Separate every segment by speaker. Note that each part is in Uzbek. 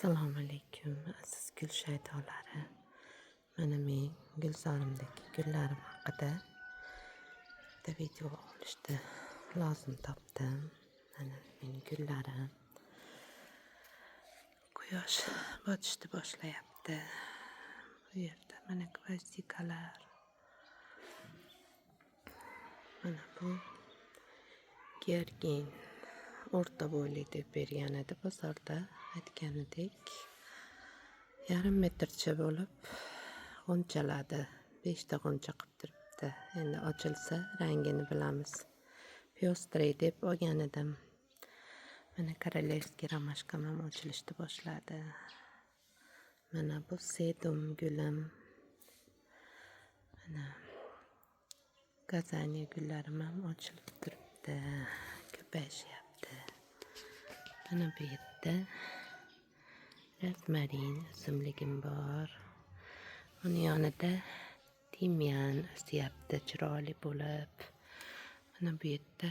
Speaker 1: Assalomu alaykum aziz gul shaytonlari. Mana men gulzorimdagi gullarim haqida bitta video olishni lozim topdim. Mana mening gullarim quyosh botishni boshlayapti. Bu yerda mana gvozdikalar. Mana bu gergin o'rta bo'yli deb bergan edi bozorda, aytganidek. Yarim metrcha bo'lib g'unchaladi. 5 ta g'uncha qilib turibdi. Endi ochilsa rangini bilamiz. Pyostrey deb olgan edim. Mana korolevskiy romashkam ham ochilishni boshladi. Mana bu sedum gulim. Mana gazaniya gullarim ham ochilib turibdi. Ko'payishyapti. Mana bu yerda rozmarin o'simligim bor. Uni yonida timyan o'syapti chiroyli bo'lib. Mana bu yerda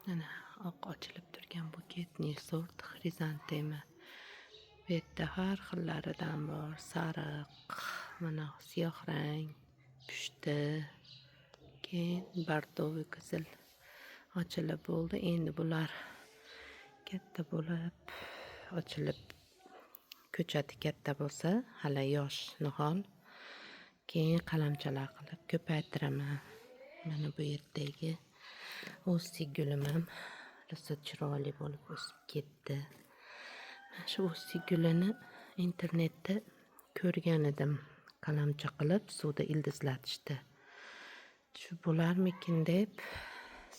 Speaker 1: mana oq ochilib turgan buketniy sort xrizantema. Bu yerda har xillaridan bor. Sariq, mana siyoh rang, pushti, keyin bardoviy qizil ochilib bo'ldi. Endi bular katta bo'lib ochilib, ko'chati katta bo'lsa, hali yosh nihol, keyin qalamchalar qilib ko'paytiraman. Mana bu yerdagi o'stik gulim ham rosa chiroyli bo'lib o'sib ketdi. Mana shu o'stik gulini internetda ko'rgan edim. Qalamcha qilib suvda ildizlatishdi. Shu bo'larmikin deb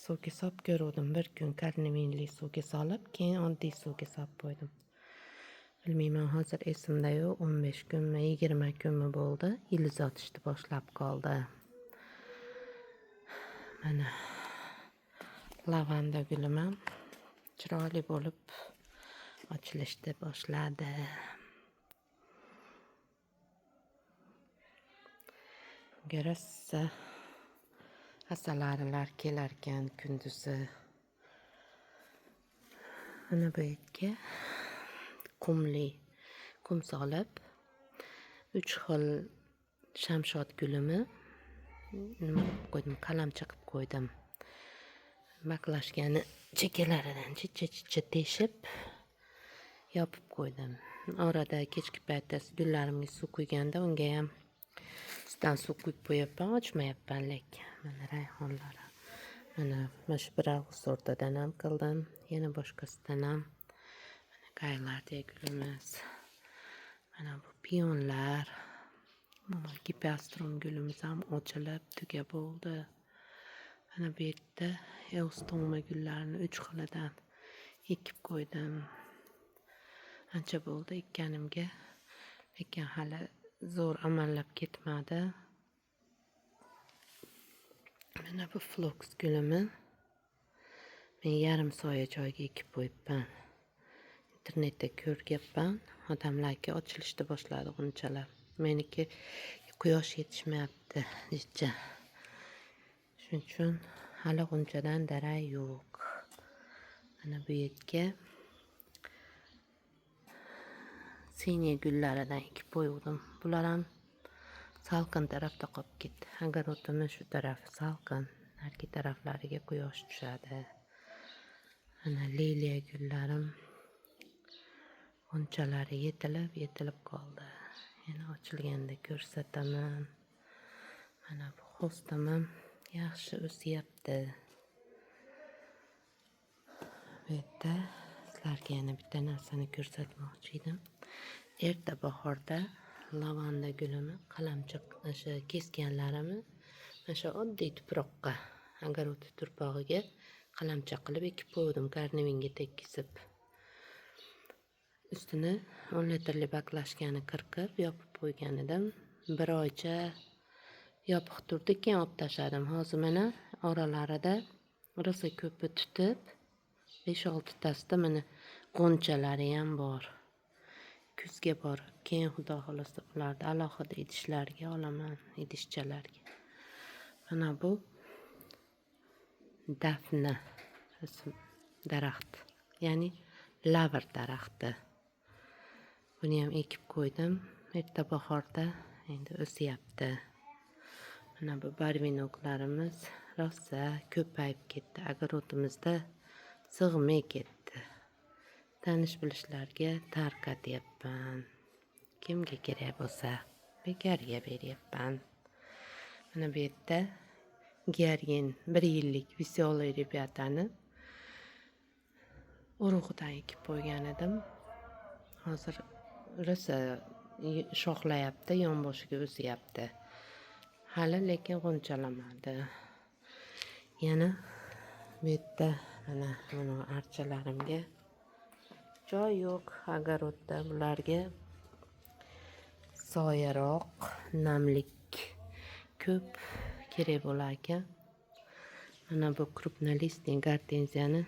Speaker 1: suvga solib ko'rdim. Bir kun karnaminli suvga solib, keyin oddiy suvga solib qo'ydim. Bilmayman, hozir esimda yo'q, 15 kunmi, 20 kunmi bo'ldi, iliz otishni boshlab qoldi. Mana lavanda gulim ham chiroyli bo'lib ochilishni boshladi. Rosa asalarilar kelar ekan kunduzi. Mana bu yerga qum solib 3 xil shamshod gulimi nima qilib qo'ydim, qalamcha qilib qo'ydim. Baklashgani chekalaridan chicha teshib yopib qo'ydim. Orada kechki paytda gullarimga suv quyganda unga ham ustidan suv quyib qo'yapman, ochmayapman lekin. Mana rayhonlari. Mana shu biravuz sortidan ham qildim, yana boshqasidan ham. Mana gaylardiya gulimiz. Mana bu pionlar. Mana gipastrum gulimiz ham ochilib tuga bo'ldi. Mana bu yerda eustoma gullarini 3 xilidan ekib qo'ydim. Ancha bo'ldi ekkanimga, lekin hali zo'r amallab ketmadi. Mana bu floks gulimi men yarim soya joyga ekib qo'yibman. Internetda ko'rganman, odamlarga ochilishni boshladi g'unchalar. Meniki quyosh yetishmayapti jicha. Shuning uchun hali g'unchadan darak yo'q. Mana bu yerga siniya gullaridan ekib qo'ydim. Bular ham salqin tarafda qolib ketdi. Огородimiz shu tarafi salqin, narki taraflariga quyosh tushadi. Mana liliya gullarim g'unchalari yetilib qoldi. Yana ochilganda ko'rsataman. Mana bu hostam ham yaxshi o'syapti. Bu yerda sizlarga yana bitta narsani ko'rsatmoqchi edim. Erta bahorda lavanda gulini qalamcha kesganlarimni mana shu oddiy tuproqqa, огород turpog'iga qalamcha qilib ekib qo'ydim, karnaminga tekkizib. Ustini 10 litrli baklashkani qirqib yopib qo'ygan edim. Bir oycha yopiq turdi, keyin olib tashladim. Hozir mana oralarida rosa ko'pi tutib, 5-6 tasida mana g'unchalari ham bor. Kuzga borib, keyin xudo xolasa ularni alohida idishlarga olaman, idishchalarga. Mana bu dafna daraxt, ya'ni lavr daraxti. Buni ham ekib qo'ydim. Erta bahorda endi o'syapti. Mana bu barvinoklarimiz rosa ko'payib ketdi. Огородimizda sig'may ketdi. Tanish bilishlarga tarqatyapman. Kimga kerak bo'lsa bekorga beryapman. Mana bu yerda Gergin 1 yillik Veselый rебятani urug'idan ekib qo'ygan edim. Hozir rosa shoxlayapti, yonboshiga o'syapti. Hali lekin g'unchalamadi. Yana bu yerda mana buni archalarimga joy yo'q огородda, bularga soyaroq, namlik ko'p kerak bo'lar ekan. Mana bu krupnolistniy gortenziyani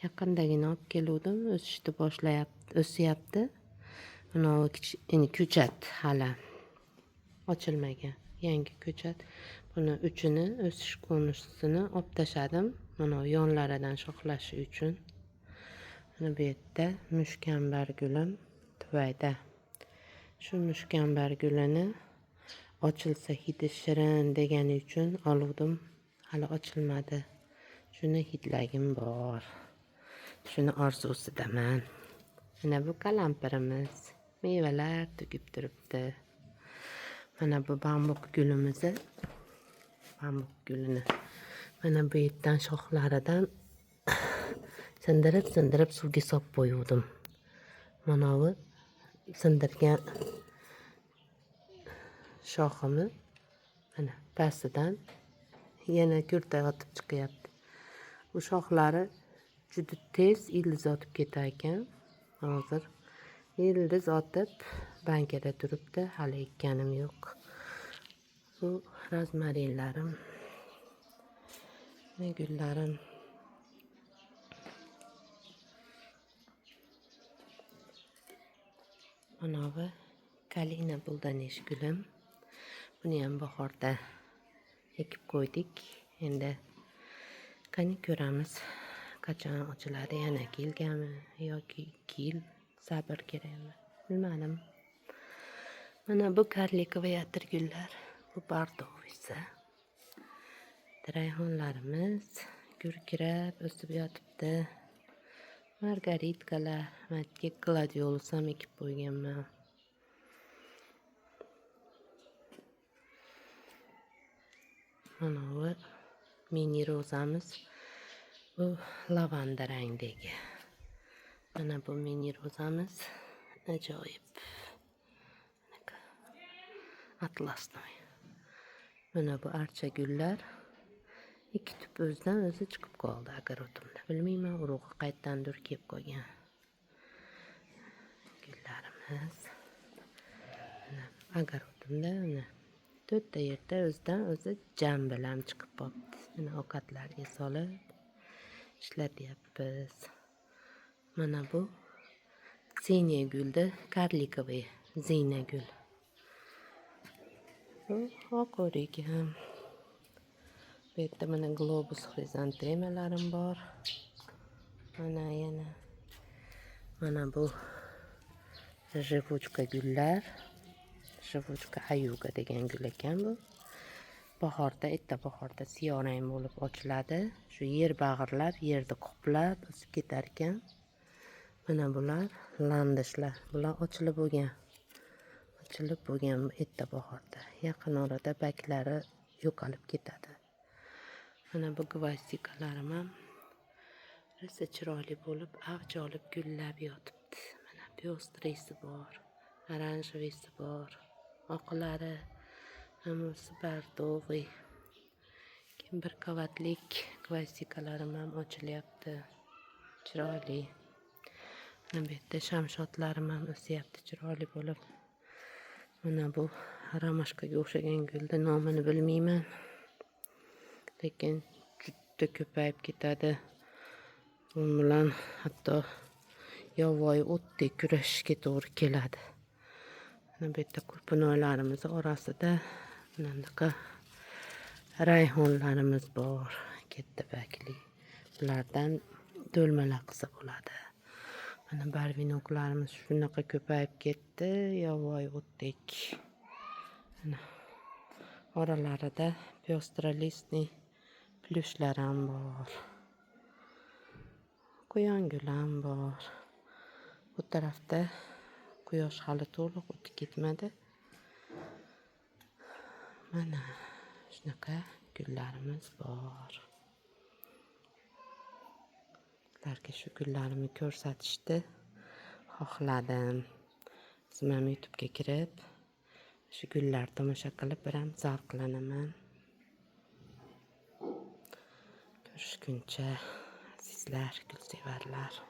Speaker 1: yaqindagina olib keluvdim, o'sishni boshlayapti, o'syapti. Mana ko'chat hali ochilmagan, yangi ko'chat. Buni uchini o'sish konusini olib tashladim, mana yonlaridan shoxlashi uchun. Mana bu yerda mushkambar gulim tuvayda. Shu mushkambar gulini ochilsa hidi shirin degani uchun oluvdim. Hali ochilmadi. Shuni hidlagim bor. Shuni orzusidaman. Mana bu kalampirimiz mevalar to'kib turibdi. Mana bu bambuk gulimizni, bambuk gulini mana bu yerdan shoxlaridan sindirib suvga solib qo'yuvdim. Mana bu sindirgan shoximi mana pastidan yana kurta otib chiqyapti. Bu shoxlari juda tez ildiz otib ketar ekan. Hozir ildiz otib bankada turibdi, hali ekkanim yo'q. Bu rozmarinlarim, gullarim. Mana bu kalina buldanish gulim. Buni ham bahorda ekib qo'ydik. Endi qani ko'ramiz, qachon ochiladi, yana kelganmi yoki 2 yil sabr kerakmi, bilmadim. Mana bu karlikovый atirgullar, bu bardovisi. Rayhonlarimiz gurkirab o'sib yotibdi. Margaritkalar, matga gladiolus ham ekib qo'yganman. Mana bu mini rozamiz, bu lavanda rangdagi. Mana bu mini rozamiz ajoyib. Atlasnoy. Mana bu archa gullar 2 tup o'zidan o'zi chiqib qoldi огородimda. Bilmayman, urug'i qayerdandir kelib qolgan. Gullarimiz. Mana огородimda 4 ta yerda o'zidan o'zi jam bilan chiqib qolibdi. Mana ovqatlarga solib ishlatyapmiz. Mana bu zeyne gulda, karlikovый zeyne gul. Bu oq o'rigim. Bu yerda mana globus xrizantemalarim bor. Mana yana. Mana bu живучка gullar. Живучка ayuga degan gul ekan bu. Bahorda, erta bahorda siyorang bo'lib ochiladi. Shu yer bag'irlab, yerni qoplab o'sib ketar ekan. Mana bular landishlar. Bular ochilib bo'lgan. Ochilib bo'lgan erta bahorda. Yaqin orada baklari yo'qolib ketadi. Mana bu gvazdikalarim ham rosa chiroyli bo'lib, avj olib gullab yotibdi. Mana pyostrisi bor, oranjevisi bor, oqlari, hammasi bardovый. Bir qavatlik gvazdikalarim ham ochilyapti. Chiroyli. Mana bu yerda shamshotlarim ham o'syapti chiroyli bo'lib. Mana bu ramashkaga o'xshagan gulni nomini bilmayman. Lekin juda ko'payib ketadi. Bu bilan hatto yovvoyi o'tdek kurashishga to'g'ri keladi. Mana bu yerda kurpunoylarimiz orasida bunaqa rayhonlarimiz bor, katta bakli. Bulardan do'lmalar qilsa bo'ladi. Mana barvinoklarimiz shunaqa ko'payib ketdi. Yovvoyi o'tdek. Mana oralarida pestrolistniy plyushlar ham bor. Quyongul ham bor. Bu tarafda quyosh hali to'liq o'tib ketmadi. Mana shunaqa gullarimiz bor. Sizlarga shu gullarimni ko'rsatishni xohladim. O'zim ham YouTube'ga kirib, shu gullarni tomosha qilib biram zavqlanaman. Ko'rishguncha, azizlar, gulsevarlar.